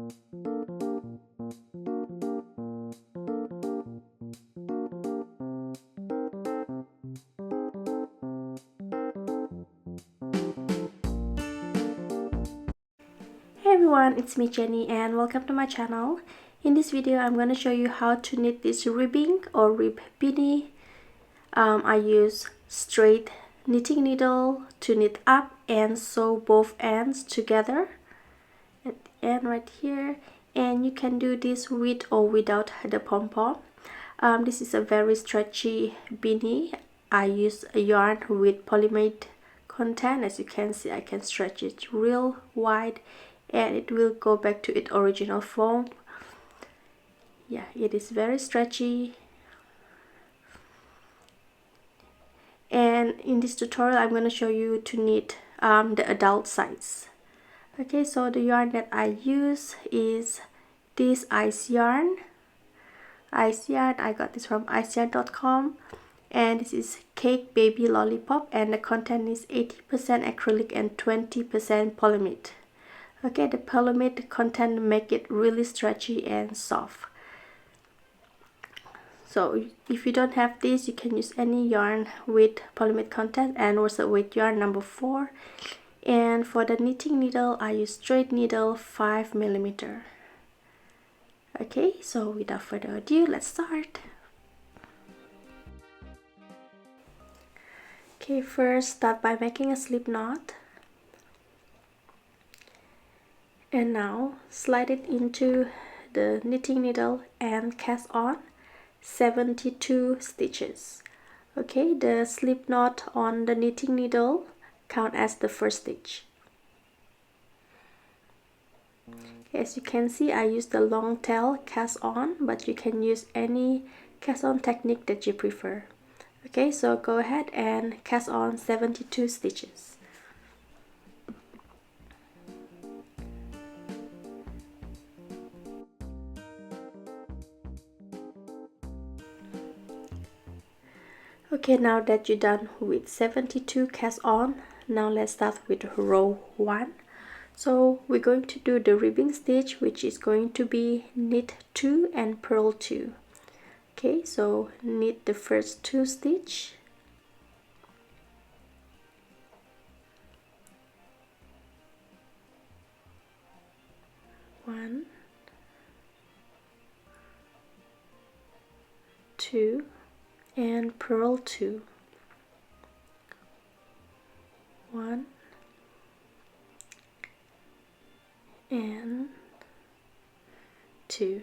Hey everyone, it's me Jenny and welcome to my channel. In this video I'm going to show you how to knit this ribbing or rib beanie. I use straight knitting needle to knit up and sew both ends together at the end right here, and you can do this with or without the pom-pom. This is a very stretchy beanie. I use a yarn with polymide content. As you can see, I can stretch it real wide and it will go back to its original form. Yeah, it is very stretchy. And in this tutorial I'm going to show you to knit the adult size. Okay, so the yarn that I use is this ice yarn. I got this from iceyarn.com, and this is Cake Baby Lollipop, and the content is 80% acrylic and 20% polymide. Okay, the polymide content make it really stretchy and soft. So if you don't have this, you can use any yarn with polymide content, and also with yarn number 4. And for the knitting needle, I use straight needle 5mm. Okay, so without further ado, let's start. Okay, first start by making a slip knot. And now slide it into the knitting needle and cast on 72 stitches. Okay, the slip knot on the knitting needle count as the first stitch. As you can see, I use the long tail cast on, but you can use any cast on technique that you prefer. Okay, so go ahead and cast on 72 stitches. Okay, now that you're done with 72 cast on, now let's start with row 1. So we're going to do the ribbing stitch, which is going to be knit 2 and purl 2. Okay, so knit the first 2 stitch. One, 2, and purl 2. 1 and 2.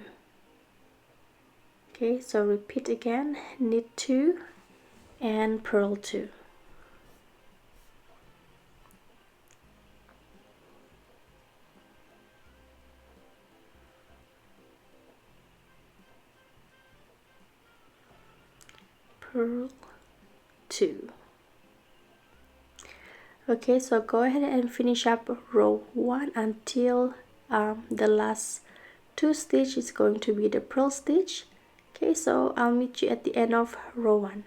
Okay, so repeat again, knit 2 and purl 2. Purl 2. Okay, so go ahead and finish up row 1 until the last 2 stitch is going to be the purl stitch. Okay, so I'll meet you at the end of row 1.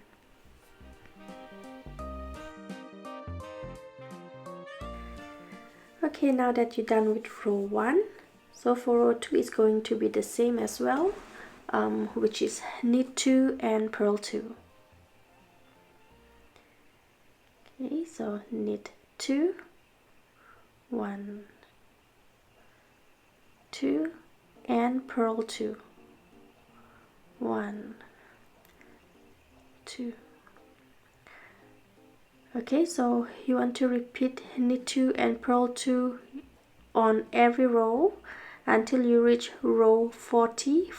Okay, now that you're done with row 1, so for row 2 is going to be the same as well, which is knit 2 and purl 2. Okay, so knit 2, 1, 2, and purl 2, 1, 2. Okay, so you want to repeat knit 2 and purl 2 on every row until you reach row 40,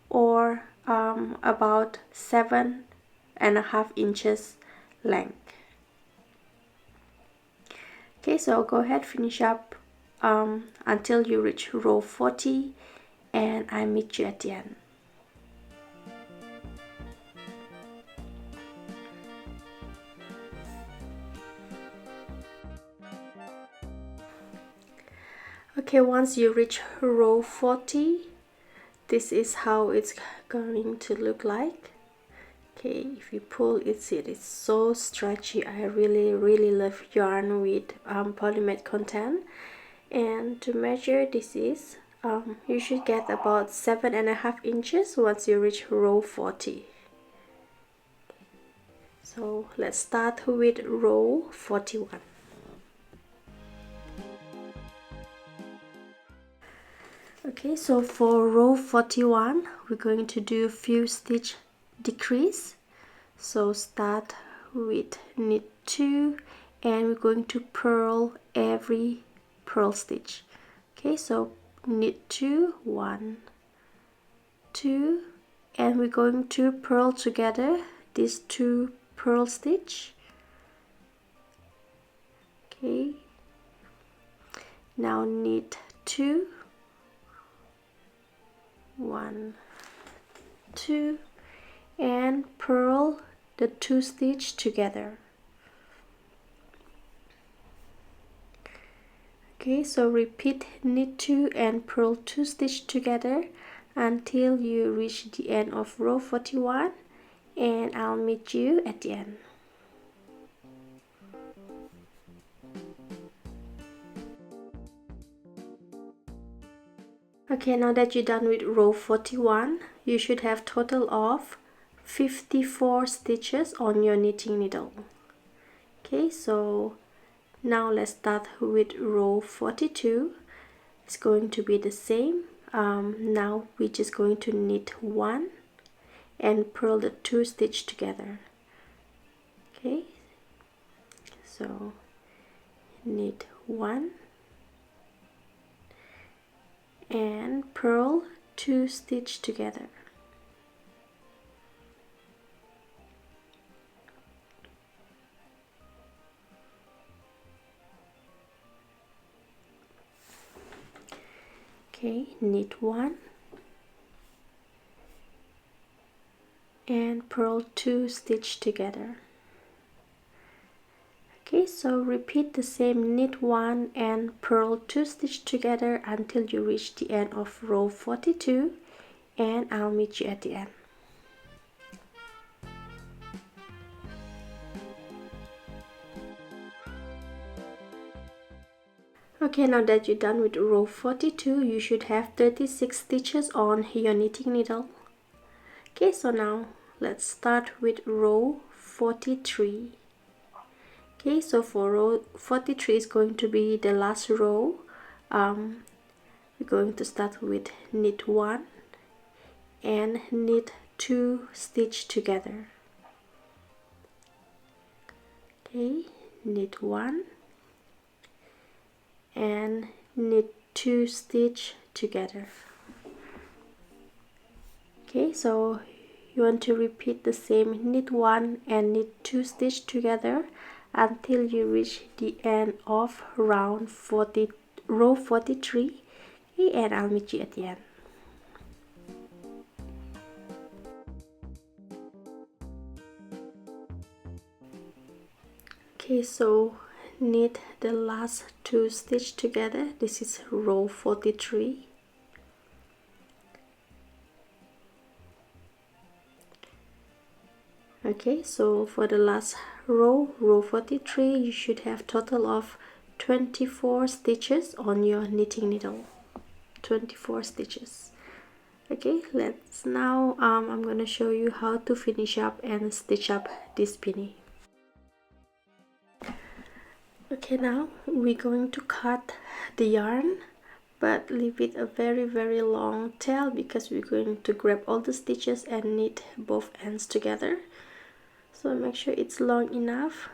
or about 7.5 inches length. Okay, so go ahead, finish up until you reach row 40, and I meet you at the end. Okay, once you reach row 40, this is how it's going to look like. Okay, if you pull it, see it is so stretchy. I really love yarn with polymide content, And to measure, this is you should get about 7.5 inches once you reach row 40. So let's start with row 41. Okay, so for row 41 we're going to do a few stitch decrease. So start with knit 2 and we're going to purl every purl stitch. Okay, so knit 2, 1, 2, and we're going to purl together these 2 purl stitch. Okay, now knit 2, 1, 2, and purl the 2 stitch together. Okay, so repeat knit 2 and purl 2 stitch together until you reach the end of row 41, and I'll meet you at the end. Okay, now that you're done with row 41, you should have total of 54 stitches on your knitting needle. Okay, so now let's start with row 42. It's going to be the same. Now we're just going to knit 1 and purl the 2 stitch together. Okay, so knit 1 and purl 2 stitch together. Okay, knit 1 and purl 2 stitch together. Okay, so repeat the same, knit 1 and purl 2 stitch together until you reach the end of row 42, and I'll meet you at the end. Okay, now that you're done with row 42, you should have 36 stitches on your knitting needle. Okay, so now let's start with row 43. Okay, so for row 43 is going to be the last row. We're going to start with knit 1 and knit 2 stitch together. Okay, knit 1 and knit 2 stitch together. Okay, so you want to repeat the same, knit 1 and knit 2 stitch together until you reach the end of row 43. Okay, and I'll meet you at the end. Okay, so knit the last 2 stitch together. This is row 43. Okay, so for the last row, row 43, you should have total of 24 stitches on your knitting needle. 24 stitches. Okay, let's now I'm going to show you how to finish up and stitch up this beanie. Okay, now we're going to cut the yarn, but leave it a very long tail because we're going to grab all the stitches and knit both ends together. So make sure it's long enough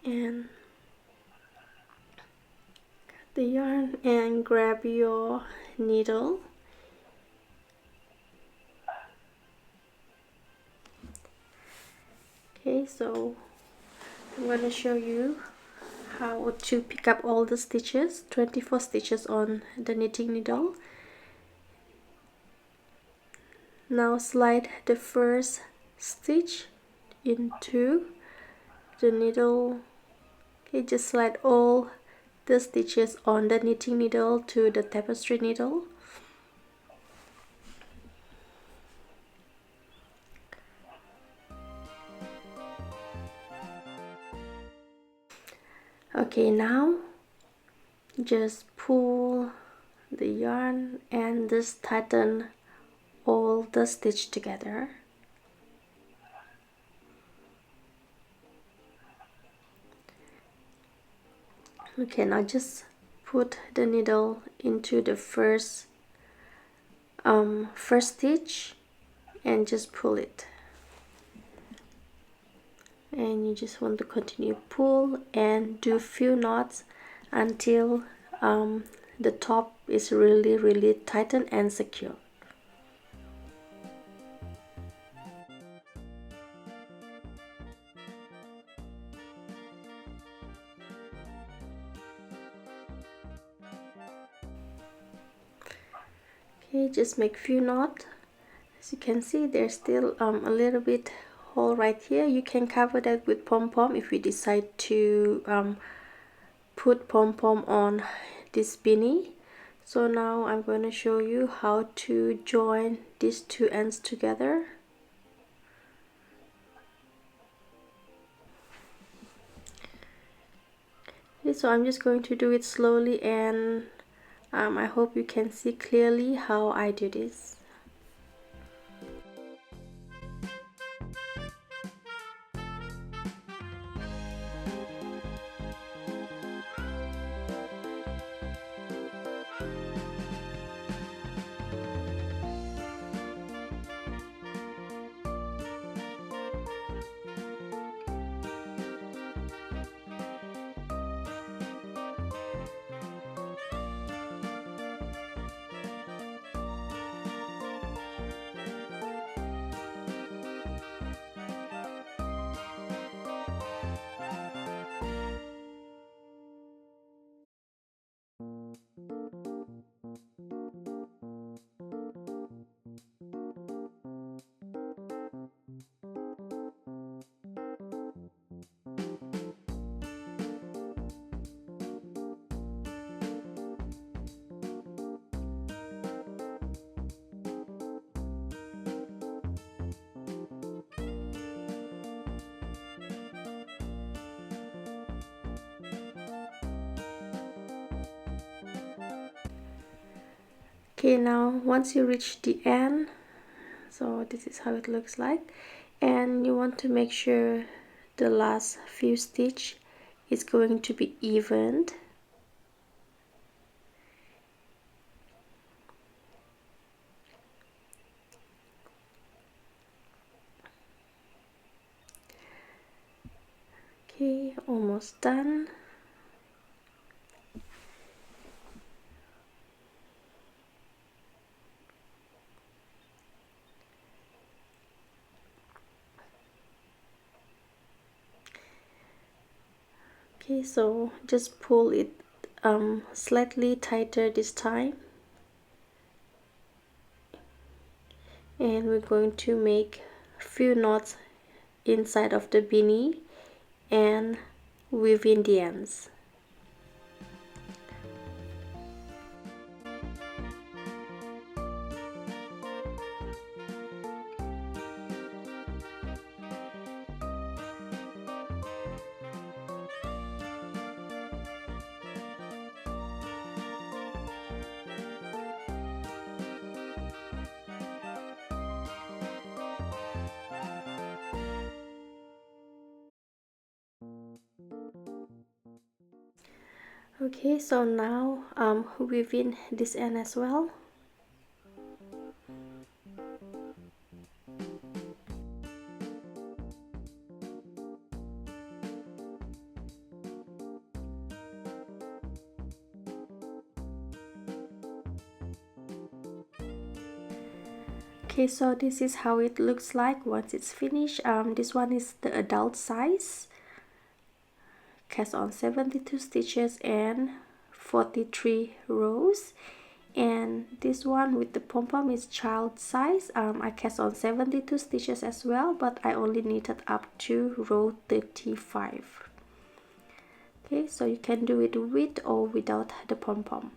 and cut the yarn and grab your needle. Okay, so I'm going to show you how to pick up all the stitches, 24 stitches on the knitting needle. Now slide the first stitch into the needle. Okay, just slide all the stitches on the knitting needle to the tapestry needle. Okay, now just pull the yarn and just tighten all the stitch together. Okay, now just put the needle into the first stitch and just pull it, and you just want to continue pull and do few knots until the top is really tightened and secure. Okay, just make few knots. As you can see, there's still a little bit hole right here. You can cover that with pom-pom if you decide to put pom-pom on this beanie. So now I'm going to show you how to join these two ends together. Okay, so I'm just going to do it slowly, and I hope you can see clearly how I do this. Okay, now once you reach the end, so this is how it looks like, and you want to make sure the last few stitch is going to be evened. Okay, almost done. Okay, so just pull it slightly tighter this time, and we're going to make a few knots inside of the beanie and within the ends. Okay, so now within this end as well. Okay, so this is how it looks like once it's finished. This one is the adult size, cast on 72 stitches and 43 rows, and this one with the pom-pom is child size. I cast on 72 stitches as well, but I only knitted up to row 35. Okay, so you can do it with or without the pom-pom.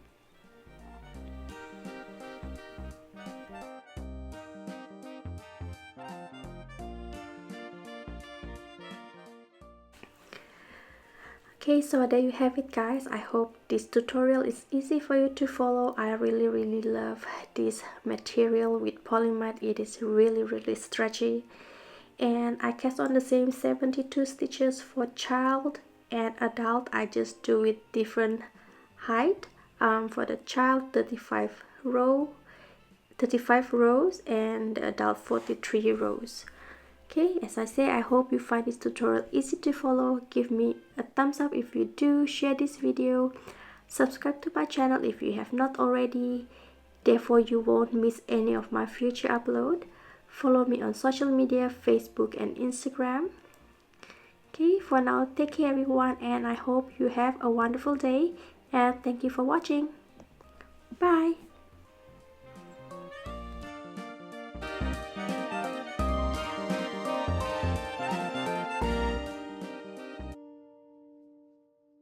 Okay, so there you have it guys. I hope this tutorial is easy for you to follow. I really love this material with polymide. It is really stretchy, and I cast on the same 72 stitches for child and adult. I just do it different height. For the child 35 rows and the adult 43 rows. Okay, as I say, I hope you find this tutorial easy to follow. Give me a thumbs up if you do, share this video, subscribe to my channel if you have not already, therefore you won't miss any of my future upload. Follow me on social media, Facebook and Instagram. Okay, for now, take care everyone, and I hope you have a wonderful day, and thank you for watching. Bye.